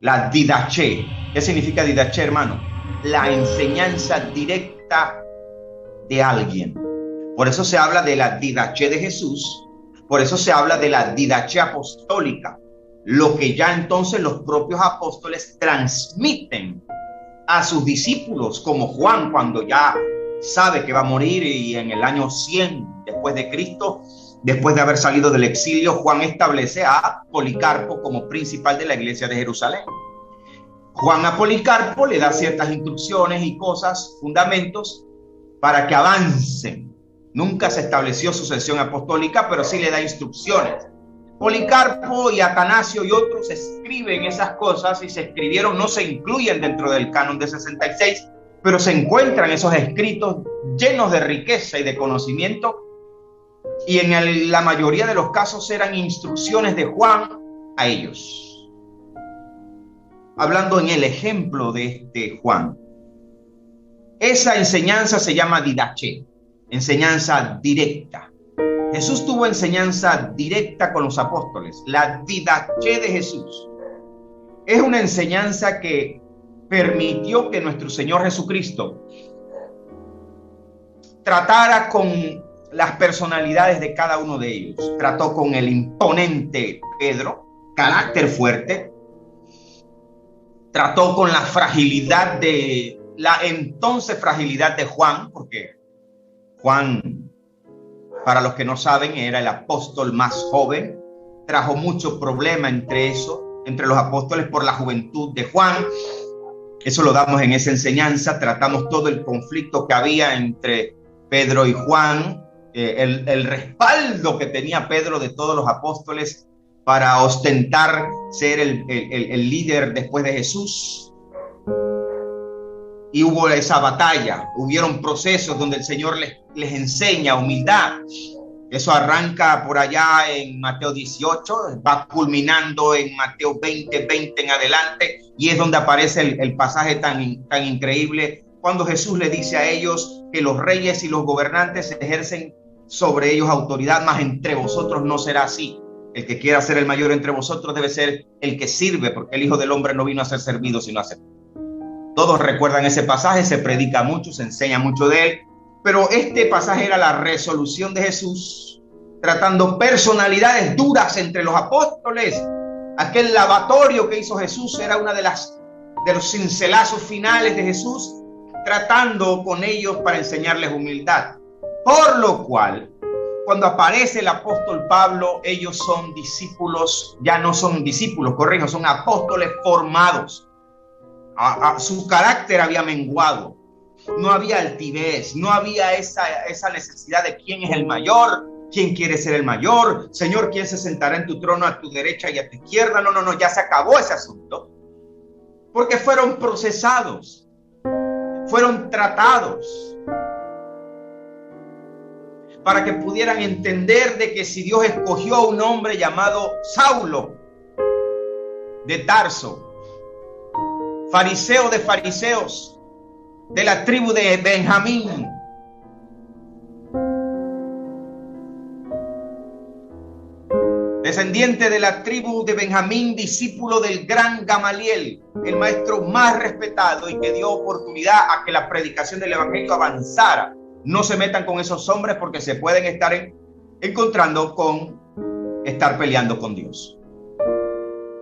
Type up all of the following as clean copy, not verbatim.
La didaché. ¿Qué significa didaché, hermano? La enseñanza directa de alguien. Por eso se habla de la didaché de Jesús. Por eso se habla de la didaché apostólica. Lo que ya entonces los propios apóstoles transmiten a sus discípulos, como Juan, cuando ya sabe que va a morir, y en el año 100 después de Cristo, después de haber salido del exilio, Juan establece a Policarpo como principal de la iglesia de Jerusalén. Juan a Policarpo le da ciertas instrucciones y cosas, fundamentos, para que avancen. Nunca se estableció sucesión apostólica, pero sí le da instrucciones. Policarpo y Atanasio y otros escriben esas cosas, y se escribieron, no se incluyen dentro del canon de 66, pero se encuentran esos escritos llenos de riqueza y de conocimiento, y en la mayoría de los casos eran instrucciones de Juan a ellos. Hablando en el ejemplo de este Juan, esa enseñanza se llama didaché, enseñanza directa. Jesús tuvo enseñanza directa con los apóstoles. La didaché de Jesús es una enseñanza que permitió que nuestro Señor Jesucristo tratara con las personalidades de cada uno de ellos. Trató con el imponente Pedro, carácter fuerte. Trató con la fragilidad la entonces fragilidad de Juan, porque Juan, para los que no saben, era el apóstol más joven. Trajo mucho problema entre los apóstoles por la juventud de Juan. Eso lo damos en esa enseñanza. Tratamos todo el conflicto que había entre Pedro y Juan, el respaldo que tenía Pedro de todos los apóstoles para ostentar ser el líder después de Jesús. Y hubo esa batalla, hubieron procesos donde el Señor les enseña humildad. Eso arranca por allá en Mateo 18, va culminando en Mateo 20 en adelante, y es donde aparece el pasaje tan increíble, cuando Jesús le dice a ellos que los reyes y los gobernantes ejercen sobre ellos autoridad, mas entre vosotros no será así. El que quiera ser el mayor entre vosotros debe ser el que sirve, porque el Hijo del Hombre no vino a ser servido, sino a servir. Todos recuerdan ese pasaje, se predica mucho, se enseña mucho de él, pero este pasaje era la resolución de Jesús, tratando personalidades duras entre los apóstoles. Aquel lavatorio que hizo Jesús era una de los cincelazos finales de Jesús, tratando con ellos para enseñarles humildad. Por lo cual, cuando aparece el apóstol Pablo, ellos son discípulos, ya no son discípulos, corrijo, son apóstoles formados. Su carácter había menguado, no había altivez, no había esa necesidad de quién es el mayor, quién quiere ser el mayor, Señor, quién se sentará en tu trono a tu derecha y a tu izquierda. No, ya se acabó ese asunto, porque fueron procesados, fueron tratados, para que pudieran entender de que si Dios escogió a un hombre llamado Saulo de Tarso, fariseo de fariseos, de la tribu de Benjamín, descendiente de la tribu de Benjamín, discípulo del gran Gamaliel, el maestro más respetado, y que dio oportunidad a que la predicación del evangelio avanzara. No se metan con esos hombres, porque se pueden estar encontrando con estar peleando con Dios.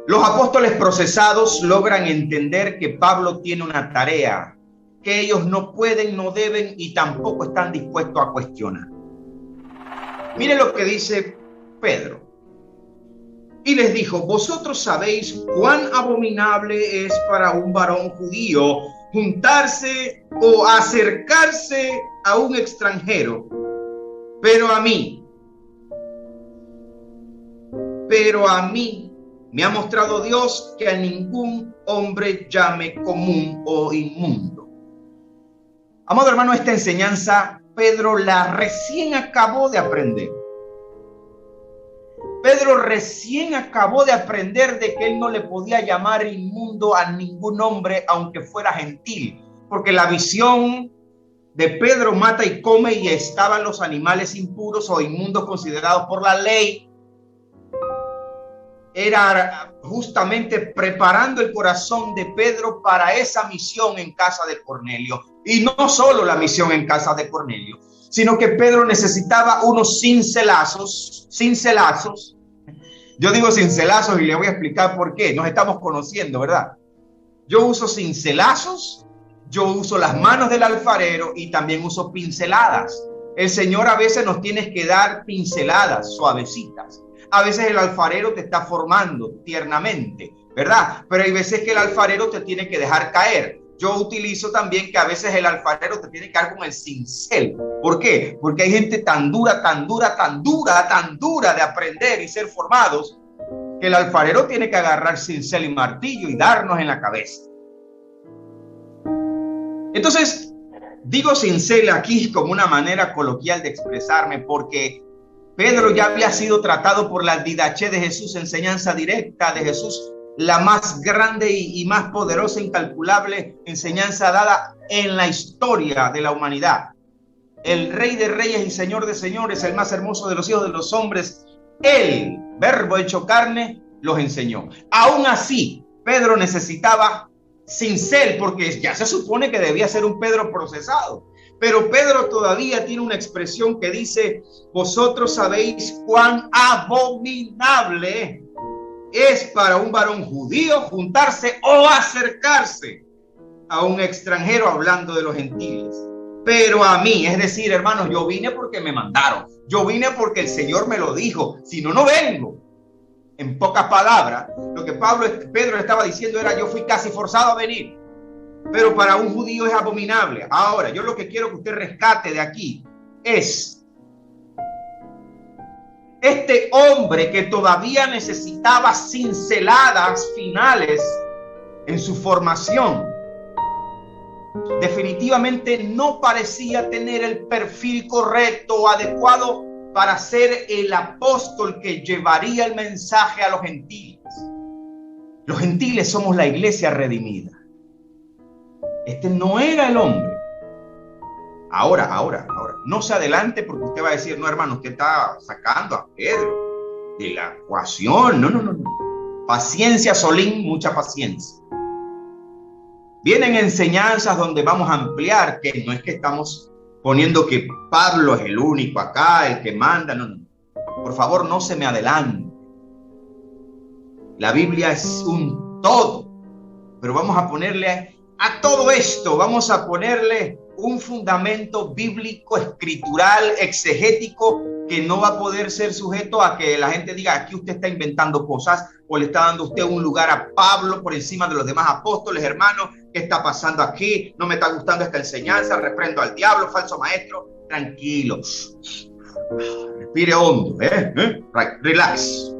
Los apóstoles procesados logran entender que Pablo tiene una tarea que ellos no pueden, no deben y tampoco están dispuestos a cuestionar. Mire lo que dice Pedro. Y les dijo: vosotros sabéis cuán abominable es para un varón judío juntarse o acercarse a un extranjero, pero a mí me ha mostrado Dios que a ningún hombre llame común o inmundo. Amado hermano, esta enseñanza Pedro la recién acabó de aprender. Pedro recién acabó de aprender de que él no le podía llamar inmundo a ningún hombre, aunque fuera gentil, porque la visión de Pedro mata y come, y estaban los animales impuros o inmundos considerados por la ley era justamente preparando el corazón de Pedro para esa misión en casa de Cornelio. Y no solo la misión en casa de Cornelio, sino que Pedro necesitaba unos cincelazos. Yo digo cincelazos y le voy a explicar por qué. Nos estamos conociendo, ¿verdad? Yo uso cincelazos, yo uso las manos del alfarero y también uso pinceladas. El Señor a veces nos tiene que dar pinceladas suavecitas. A veces el alfarero te está formando tiernamente, ¿verdad? Pero hay veces que el alfarero te tiene que dejar caer. Yo utilizo también que a veces el alfarero te tiene que dar con el cincel. ¿Por qué? Porque hay gente tan dura de aprender y ser formados, que el alfarero tiene que agarrar cincel y martillo y darnos en la cabeza. Entonces, digo cincel aquí como una manera coloquial de expresarme, porque Pedro ya había sido tratado por la didaché de Jesús, enseñanza directa de Jesús, la más grande y más poderosa, incalculable enseñanza dada en la historia de la humanidad. El Rey de Reyes y Señor de Señores, el más hermoso de los hijos de los hombres, el Verbo hecho carne, los enseñó. Aún así, Pedro necesitaba cincel, porque ya se supone que debía ser un Pedro procesado. Pero Pedro todavía tiene una expresión que dice: vosotros sabéis cuán abominable es para un varón judío juntarse o acercarse a un extranjero, hablando de los gentiles. Pero a mí, es decir, hermanos, yo vine porque me mandaron. Yo vine porque el Señor me lo dijo. Si no, no vengo. En pocas palabras, lo que Pedro estaba diciendo era: yo fui casi forzado a venir. Pero para un judío es abominable. Ahora, yo lo que quiero que usted rescate de aquí es este hombre que todavía necesitaba cinceladas finales en su formación. Definitivamente no parecía tener el perfil correcto o adecuado para ser el apóstol que llevaría el mensaje a los gentiles. Los gentiles somos la iglesia redimida. Este no era el hombre. Ahora, no se adelante, porque usted va a decir: no, hermano, usted está sacando a Pedro de la ecuación. No. Paciencia, Solín, mucha paciencia. Vienen enseñanzas donde vamos a ampliar, que no es que estamos poniendo que Pablo es el único acá, el que manda. No. Por favor, no se me adelante. La Biblia es un todo, pero vamos a ponerle a todo esto, vamos a ponerle un fundamento bíblico, escritural, exegético, que no va a poder ser sujeto a que la gente diga: aquí usted está inventando cosas, o le está dando usted un lugar a Pablo por encima de los demás apóstoles. Hermano, ¿qué está pasando aquí? No me está gustando esta enseñanza, reprendo al diablo, falso maestro. Tranquilo, respire hondo, relax.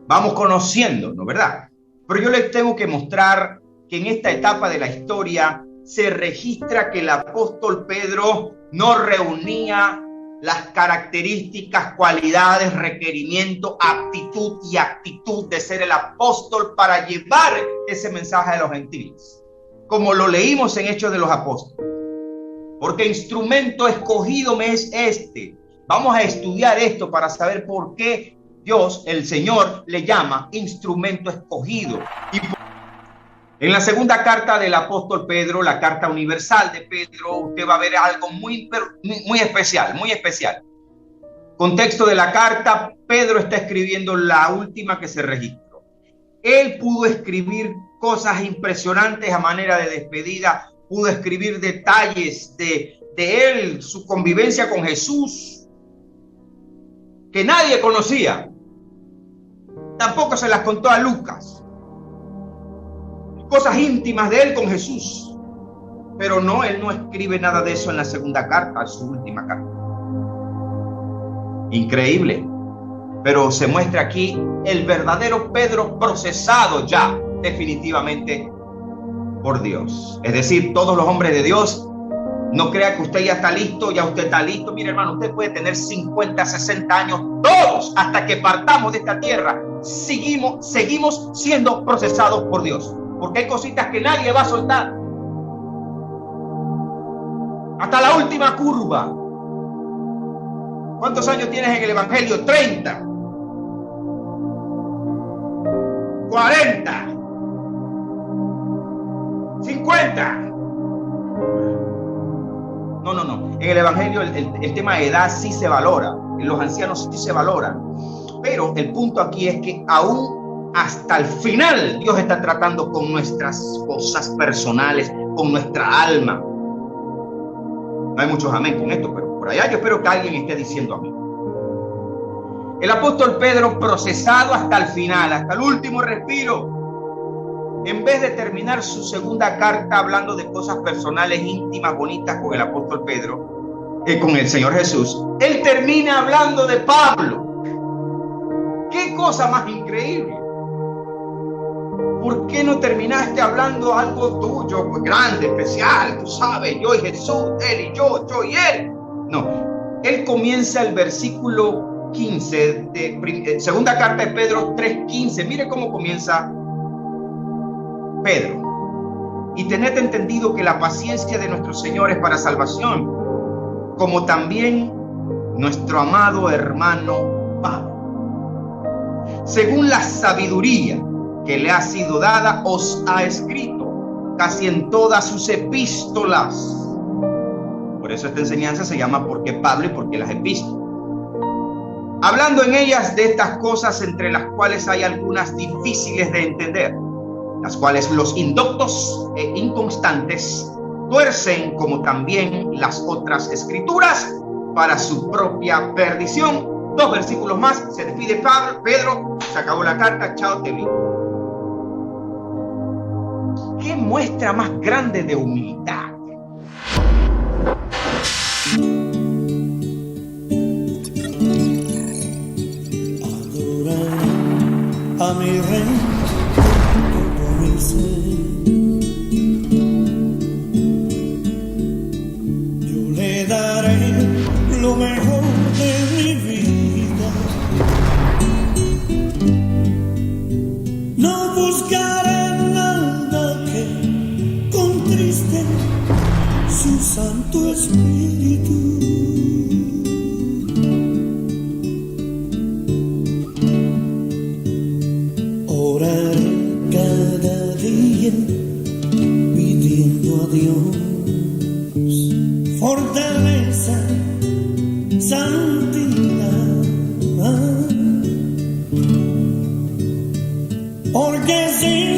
Vamos conociéndonos, ¿verdad? Pero yo les tengo que mostrar que en esta etapa de la historia se registra que el apóstol Pedro no reunía las características, cualidades, requerimientos, aptitud y actitud de ser el apóstol para llevar ese mensaje a los gentiles, como lo leímos en Hechos de los Apóstoles. Porque instrumento escogido me es este. Vamos a estudiar esto para saber por qué Dios, el Señor, le llama instrumento escogido. Y en la segunda carta del apóstol Pedro, la carta universal de Pedro, usted va a ver algo muy especial. Contexto de la carta: Pedro está escribiendo la última que se registró. Él pudo escribir cosas impresionantes a manera de despedida, pudo escribir detalles de él, su convivencia con Jesús, que nadie conocía. Tampoco se las contó a Lucas. Cosas íntimas de él con Jesús. Pero no, él no escribe nada de eso en la segunda carta, su última carta. Increíble. Pero se muestra aquí el verdadero Pedro procesado ya definitivamente por Dios. Es decir, todos los hombres de Dios, no crea que usted ya está listo, ya usted está listo. Mire, hermano, usted puede tener 50, 60 años, todos, hasta que partamos de esta tierra, seguimos siendo procesados por Dios. Porque hay cositas que nadie va a soltar. Hasta la última curva. ¿Cuántos años tienes en el Evangelio? 30. 40, 50. No. En el evangelio el tema de edad sí se valora. En los ancianos sí se valoran. Pero el punto aquí es que aún hasta el final Dios está tratando con nuestras cosas personales, con nuestra alma. No hay muchos amén con esto, pero por allá yo espero que alguien esté diciendo amén. El apóstol Pedro, procesado hasta el final, hasta el último respiro, en vez de terminar su segunda carta hablando de cosas personales, íntimas, bonitas con el apóstol Pedro, con el Señor Jesús, él termina hablando de Pablo. ¡Qué cosa más increíble! ¿Por qué no terminaste hablando algo tuyo, grande, especial? Tú sabes, yo y Jesús, él y yo y él. No, él comienza el versículo 15 de segunda carta de Pedro 3:15. Mire cómo comienza Pedro. Y tened entendido que la paciencia de nuestro Señor es para salvación, como también nuestro amado hermano Pablo, según la sabiduría que le ha sido dada, os ha escrito casi en todas sus epístolas. Por eso esta enseñanza se llama ¿por qué Pablo y por qué las epístolas? Hablando en ellas de estas cosas, entre las cuales hay algunas difíciles de entender, las cuales los indoctos e inconstantes tuercen, como también las otras escrituras, para su propia perdición. 2 versículos más, se despide Pedro, se acabó la carta, chao, te vi. ¿Qué muestra más grande de humildad? Adoraré a mi rey con mi ser. Yo le daré lo mejor de mi vida. No buscaré nada que contriste su Santo Espíritu. Oraré cada día pidiendo a Dios fortaleza, santidad, porque sin